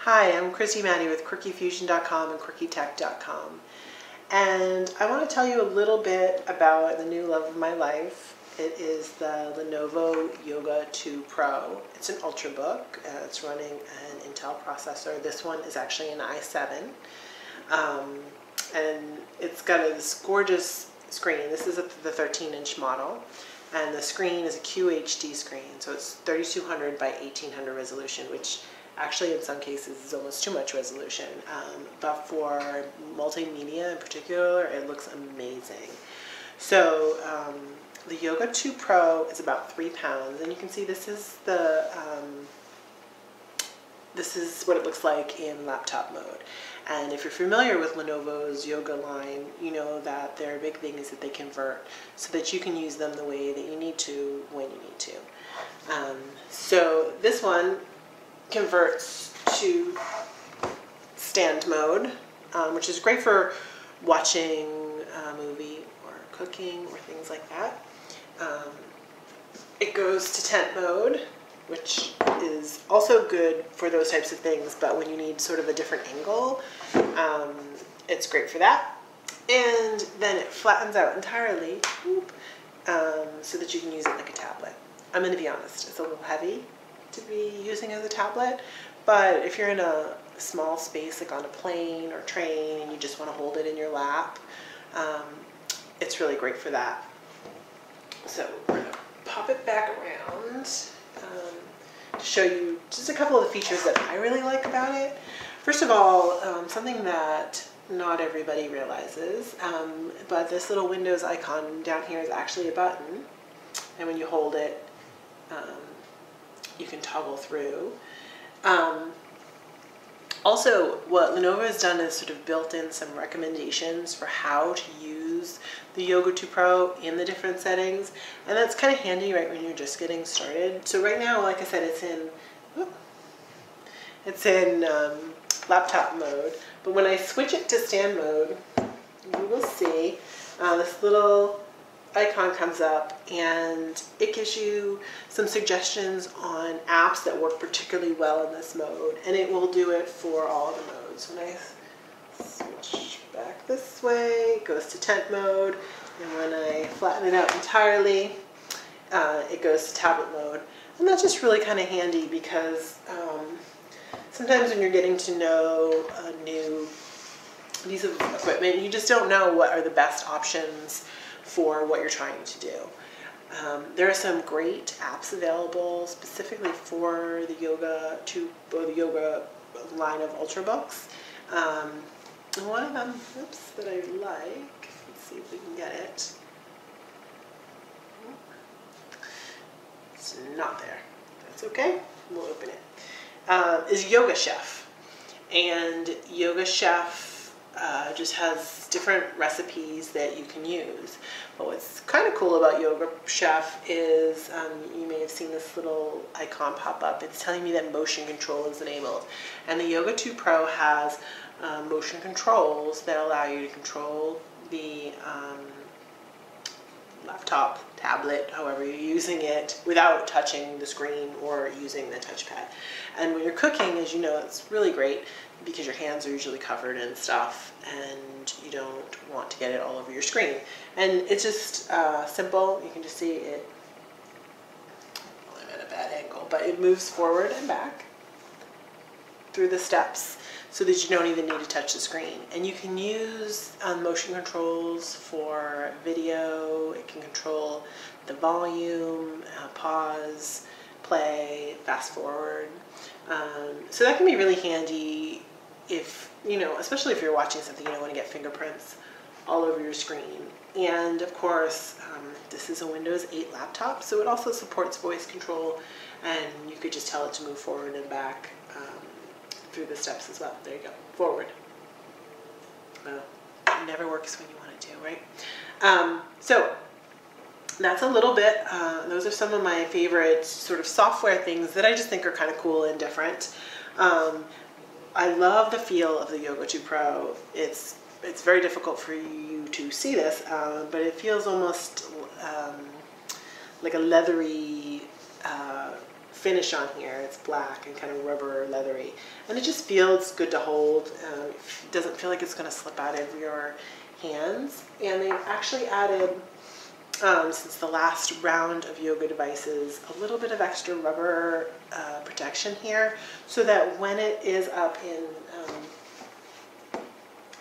Hi, I'm Christy Maddie with QuirkyFusion.com and QuirkyTech.com, and I want to tell you a little bit about the new love of my life. It is the Lenovo Yoga 2 Pro. It's an Ultrabook. It's running an Intel processor. This one is actually an i7, and it's got this gorgeous screen. This is the 13-inch model, and the screen is a QHD screen, so it's 3200 by 1800 resolution, which actually in some cases is almost too much resolution, but for multimedia in particular, it looks amazing. So the Yoga 2 Pro is about 3 pounds, and you can see this is what it looks like in laptop mode. And if you're familiar with Lenovo's Yoga line, you know that their big thing is that they convert so that you can use them the way that you need to when you need to. So this one converts to stand mode, which is great for watching a movie or cooking or things like that. It goes to tent mode, which is also good for those types of things, but when you need sort of a different angle, it's great for that. And then it flattens out entirely, so that you can use it like a tablet. I'm going to be honest, it's a little heavy to be using as a tablet, but if you're in a small space like on a plane or train and you just want to hold it in your lap, it's really great for that. So we're going to pop it back around to show you just a couple of the features that I really like about it. First of all, something that not everybody realizes, but this little Windows icon down here is actually a button, and when you hold it, you can toggle through. Also, what Lenovo has done is sort of built in some recommendations for how to use the Yoga 2 Pro in the different settings, and that's kind of handy right when you're just getting started. So right now, like I said, it's in laptop mode, but when I switch it to stand mode, you will see this little icon comes up, and it gives you some suggestions on apps that work particularly well in this mode, and it will do it for all the modes. When I switch back this way, it goes to tent mode, and when I flatten it out entirely, it goes to tablet mode. And that's just really kind of handy because sometimes when you're getting to know a new piece of equipment, you just don't know what are the best options for what you're trying to do. There are some great apps available specifically for the Yoga 2 or the Yoga line of Ultrabooks. And one of them, that I like, let's see if we can get it. It's not there. That's okay. We'll open it. Is Yoga Chef, and Yoga Chef just has different recipes that you can use. But what's kind of cool about Yoga Chef is you may have seen this little icon pop up. It's telling me that motion control is enabled. And the Yoga 2 Pro has motion controls that allow you to control the laptop, tablet, however you're using it, without touching the screen or using the touchpad. And when you're cooking, as you know, it's really great because your hands are usually covered and stuff, and you don't want to get it all over your screen. And it's just simple. You can just see it. Well, I'm at a bad angle, but it moves forward and back through the steps so that you don't even need to touch the screen. And you can use motion controls for video. It can control the volume, pause, play, fast forward. So that can be really handy if, especially if you're watching something, you don't want to get fingerprints all over your screen. And of course, this is a Windows 8 laptop, so it also supports voice control, and you could just tell it to move forward and back through the steps as well. There you go, forward. Well, it never works when you want it to, right? So that's a little bit, those are some of my favorite sort of software things that I just think are kind of cool and different. I love the feel of the Yoga 2 Pro. It's very difficult for you to see this, but it feels almost like a leathery finish on here. It's black and kind of rubber leathery, and it just feels good to hold. It doesn't feel like it's going to slip out of your hands. And they've actually added, since the last round of yoga devices, a little bit of extra rubber protection here, so that when it is up in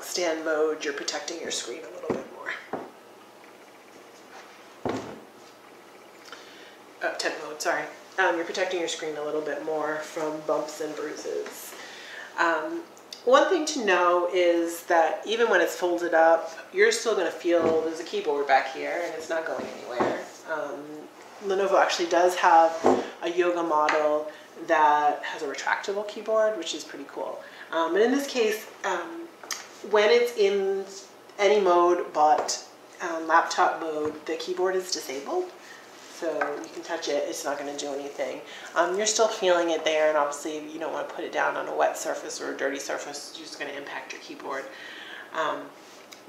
stand mode, you're protecting your screen a little bit more. Tent mode, sorry. You're protecting your screen a little bit more from bumps and bruises. One thing to know is that even when it's folded up, you're still going to feel there's a keyboard back here and it's not going anywhere. Lenovo actually does have a yoga model that has a retractable keyboard, which is pretty cool. And in this case, when it's in any mode but laptop mode, the keyboard is disabled. So you can touch it, it's not going to do anything. You're still feeling it there, and obviously you don't want to put it down on a wet surface or a dirty surface, it's just going to impact your keyboard.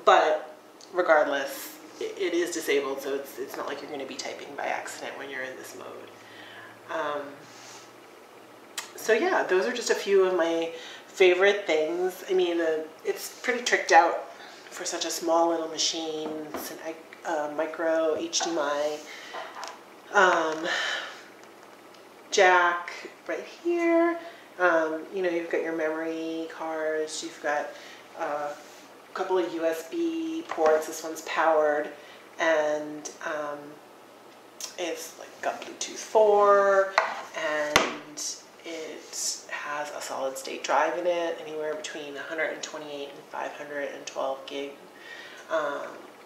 But regardless, it is disabled, so it's not like you're going to be typing by accident when you're in this mode. So yeah, those are just a few of my favorite things. I mean, it's pretty tricked out for such a small little machine. It's a micro HDMI jack right here. You know, you've got your memory cards, you've got a couple of USB ports. This one's powered, and it's like got Bluetooth 4, and it has a solid state drive in it, anywhere between 128 and 512 gig,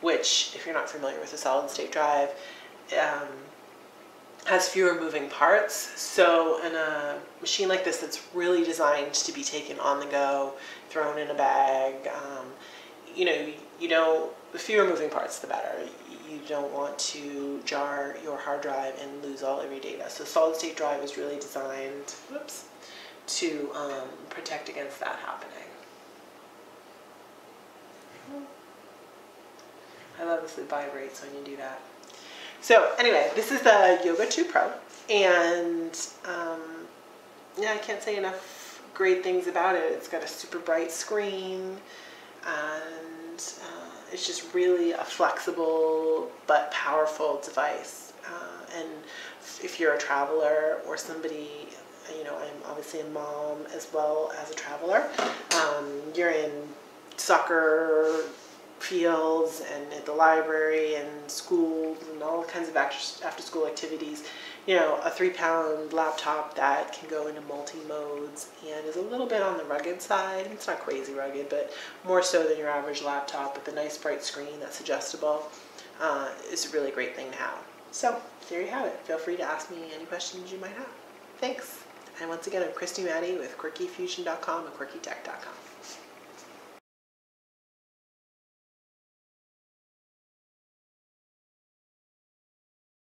which, if you're not familiar with a solid state drive, has fewer moving parts. So in a machine like this that's really designed to be taken on the go, thrown in a bag, you know, the fewer moving parts, the better. You don't want to jar your hard drive and lose all of your data. So solid state drive is really designed, to protect against that happening. I love this, it vibrates when you do that. So anyway, this is the Yoga 2 Pro, and yeah, I can't say enough great things about it. It's got a super bright screen, and it's just really a flexible but powerful device. And if you're a traveler or somebody, you know, I'm obviously a mom as well as a traveler, you're in soccer fields and at the library and schools and all kinds of after-school activities, you know, a 3-pound laptop that can go into multi-modes and is a little bit on the rugged side. It's not crazy rugged, but more so than your average laptop, with a nice bright screen that's adjustable, is a really great thing to have. So there you have it. Feel free to ask me any questions you might have. Thanks. And once again, I'm Christy Maddie with QuirkyFusion.com and QuirkyTech.com.